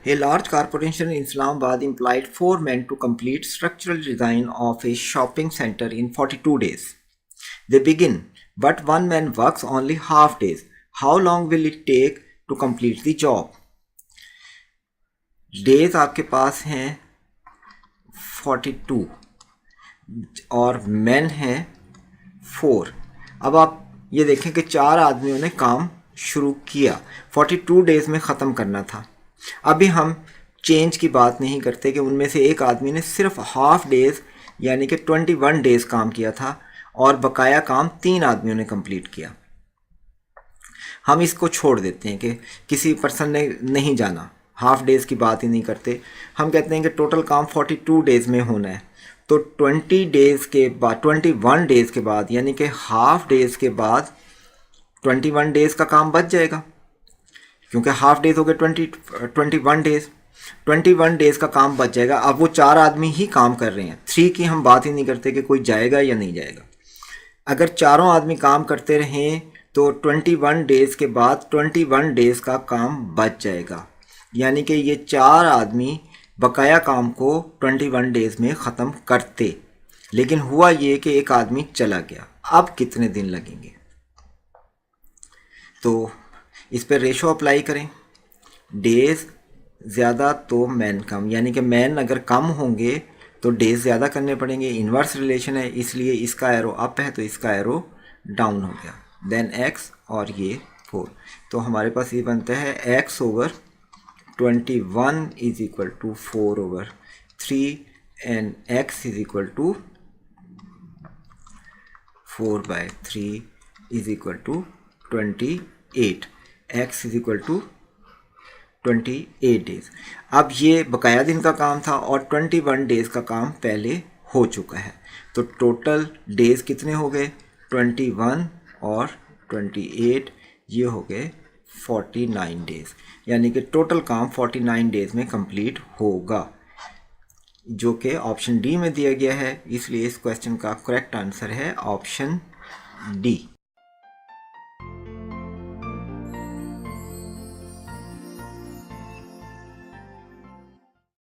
A large corporation in Islamabad employed 4 men to complete structural design of a shopping center in 42 days. They begin, but one man works only half days. How long will it take to complete the job? Days आपके पास हैं 42 और men हैं 4. अब आप ये देखें कि 4 आदमियों ने काम शुरू किया, 42 डेज़ में ख़त्म करना था. अभी हम चेंज की बात नहीं करते कि उनमें से एक आदमी ने सिर्फ हाफ डेज़ यानी कि 21 डेज़ काम किया था और बकाया काम 3 आदमियों ने कंप्लीट किया. हम इसको छोड़ देते हैं कि किसी पर्सन ने नहीं जाना, हाफ डेज़ की बात ही नहीं करते. हम कहते हैं कि टोटल काम 42 डेज़ में होना है. तो 21 डेज़ के बाद यानी कि हाफ डेज़ के बाद 21 डेज़ का काम बच जाएगा, क्योंकि हाफ डेज़ हो गए 21 डेज़. 21 डेज़ का काम बच जाएगा. अब वो 4 आदमी ही काम कर रहे हैं, 3 की हम बात ही नहीं करते कि कोई जाएगा या नहीं जाएगा. अगर चारों आदमी काम करते रहें तो 21 डेज़ के बाद 21 डेज़ का काम बच जाएगा. यानी कि ये 4 आदमी बकाया काम को 21 डेज़ में ख़त्म करते. लेकिन हुआ ये कि एक आदमी चला गया. अब कितने दिन लगेंगे? तो इस पर रेशो अप्लाई करें. डेज़ ज़्यादा तो मैन कम, यानी कि मैन अगर कम होंगे तो डेज़ ज़्यादा करने पड़ेंगे. इन्वर्स रिलेशन है, इसलिए इसका एरो अप है तो इसका एरो डाउन हो गया. देन एक्स और ये 4. तो हमारे पास ये बनता है x over 21 is equal to 4 over 3 and x is equal to 4/3 is equal to 28. X is equal to 28 days. अब ये बकाया दिन का काम था और 21 डेज़ का काम पहले हो चुका है. तो टोटल डेज़ कितने हो गए? 21 और 28, ये हो गए 49 डेज़. यानी कि टोटल काम 49 डेज़ में कंप्लीट होगा, जो कि ऑप्शन डी में दिया गया है. इसलिए इस क्वेश्चन का करेक्ट आंसर है ऑप्शन डी.